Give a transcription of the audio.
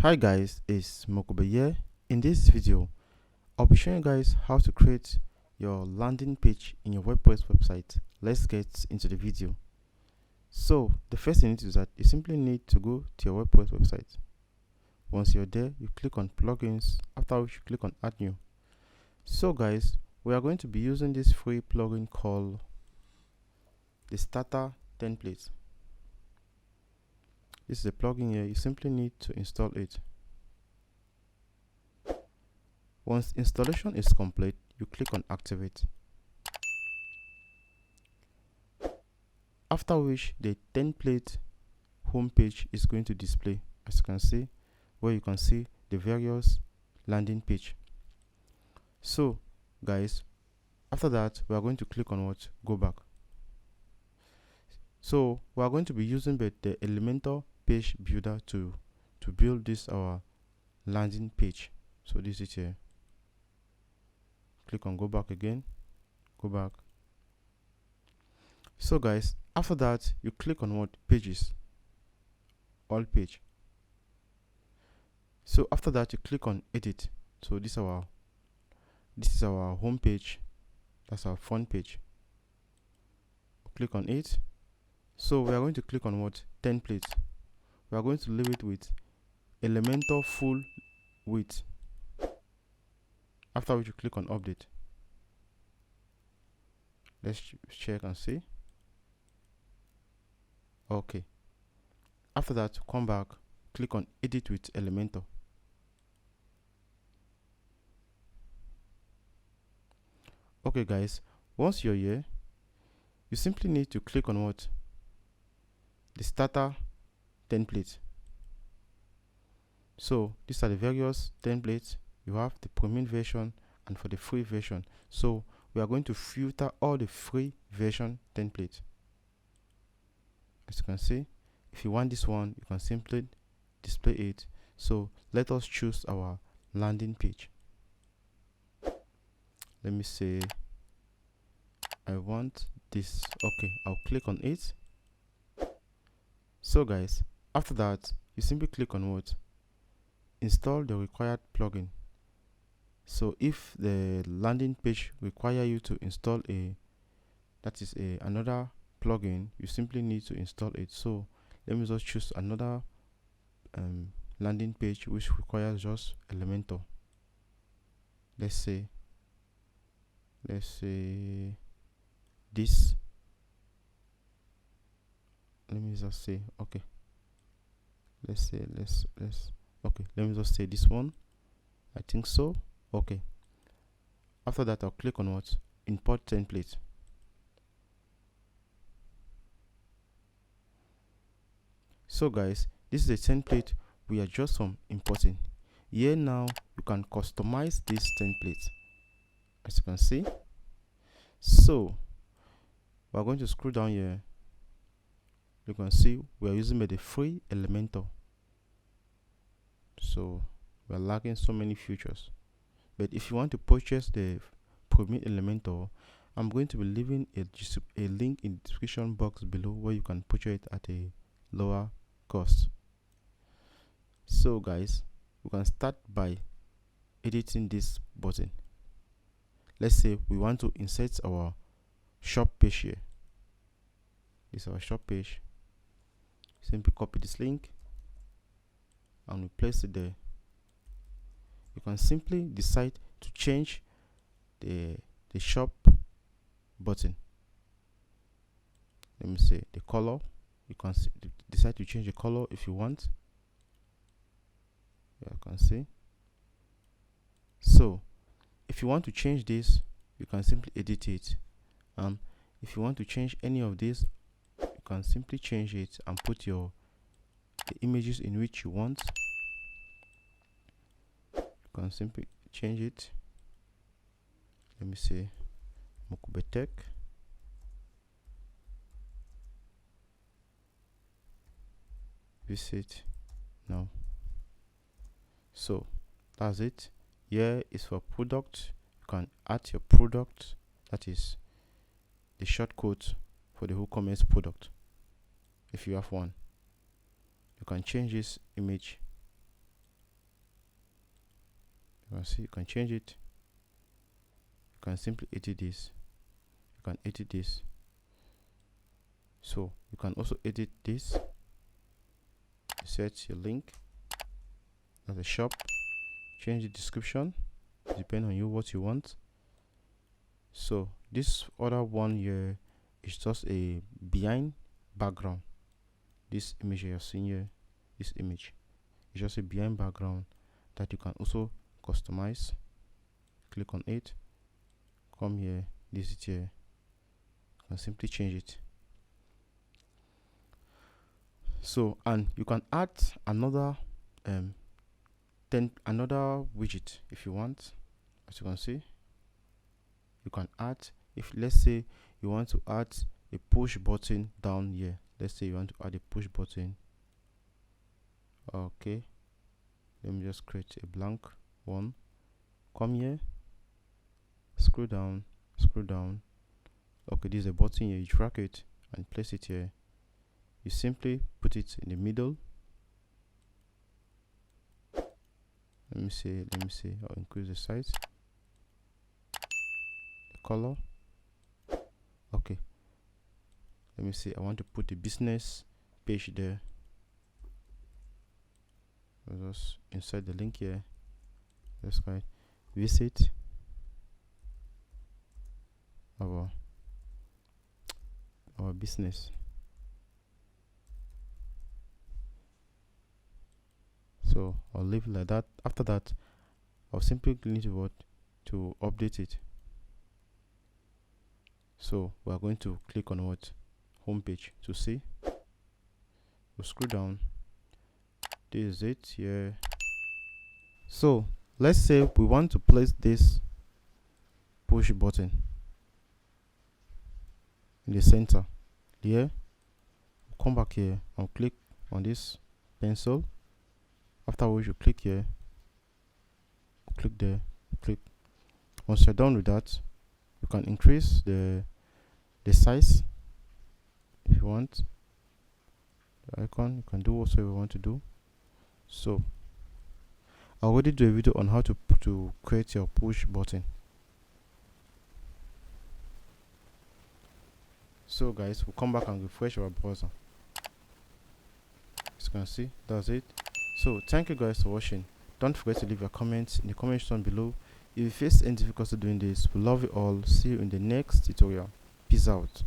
Hi guys, it's Mokobe here. In this video, I'll be showing you guys how to create your landing page in your WordPress website. Let's get into the video. So the first thing you need to do is that you simply need to go to your WordPress website. Once you're there, you click on plugins, after which you click on add new. So guys, we are going to be using this free plugin called the starter template. This is a plugin here. You simply need to install it. Once installation is complete, you click on activate. After which the template homepage is going to display, as you can see, where you can see the various landing page. So guys, after that we are going to click on what? Go back. So we are going to be using the Elementor page builder to build this our landing page. So this is here. Click on go back again. Go back. So guys, after that you click on what? Pages. All page. So after that you click on edit. So this is our home page. That's our front page. Click on it. So we are going to click on what? Template. We are going to leave it with Elementor full width. After which you click on update. Let's check and see. Okay. After that, come back, click on edit with Elementor. Okay guys, once you're here, you simply need to click on what? The starter template. So these are the various templates. You have the premium version and for the free version. So we are going to filter all the free version templates. As you can see, if you want this one, you can simply display it. So let us choose our landing page. Let me say I want this. Okay, I'll click on it. So guys, after that you simply click on what? Install the required plugin. So if the landing page require you to install another plugin, you simply need to install it. So let me just choose another landing page which requires just Elementor. Let's say this. Let me just say okay. Let me just say this one. I think so. Okay. After that, I'll click on what? Import template. So guys, this is a template we are just from importing. Here now you can customize this template, as you can see. So we're going to scroll down here. You can see we are using the free Elementor. So we are lacking so many features. But if you want to purchase the premium Elementor, I'm going to be leaving a link in the description box below where you can purchase it at a lower cost. So guys, we can start by editing this button. Let's say we want to insert our shop page here. This is our shop page. Simply copy this link and we place it there. You can simply decide to change the shop button. Let me say the color. You can decide to change the color if you want. Yeah, you can see. So if you want to change this, you can simply edit it. If you want to change any of this, you can simply change it and put the images in which you want. You can simply change it. Let me say Mokobe Tech. Visit now. So that's it. Here is for product. You can add your product, that is the shortcut for the WooCommerce product. If you have one, you can change this image See, you can change it. You can simply edit this. You can edit this. So you can also edit this. Set your link as a shop. Change the description, depending on you what you want. So this other one here is just a behind background. This image you're seeing here, this image is just a behind background that you can also customize. Click on it, come here, this it here, you can simply change it. So, and you can add another another widget if you want. As you can see, you can add, if let's say you want to add a push button down here. Let's say you want to add a push button. Okay, let me just create a blank one. Come here, scroll down. Okay, this is a button here. You drag it and place it here. You simply put it in the middle. Let me see, I'll increase the size, the color. Okay, let me see, I want to put the business page there. I'll just insert the link here. Let's go visit our business. So I'll leave it like that. After that, I'll simply need to update it. So we are going to click on what? Homepage to see. We'll scroll down. This is it here. So let's say we want to place this push button in the center here. We'll come back here and click on this pencil. After which you click here, click there, click. Once you're done with that, you can increase the size if you want. The icon, you can do whatever you want to do. So I already do a video on how to create your push button. So guys, we'll come back and refresh our browser. As you can see, that's it. So thank you guys for watching. Don't forget to leave your comments in the comment section below. If you face any difficulty doing this, we love you all. See you in the next tutorial. Peace out.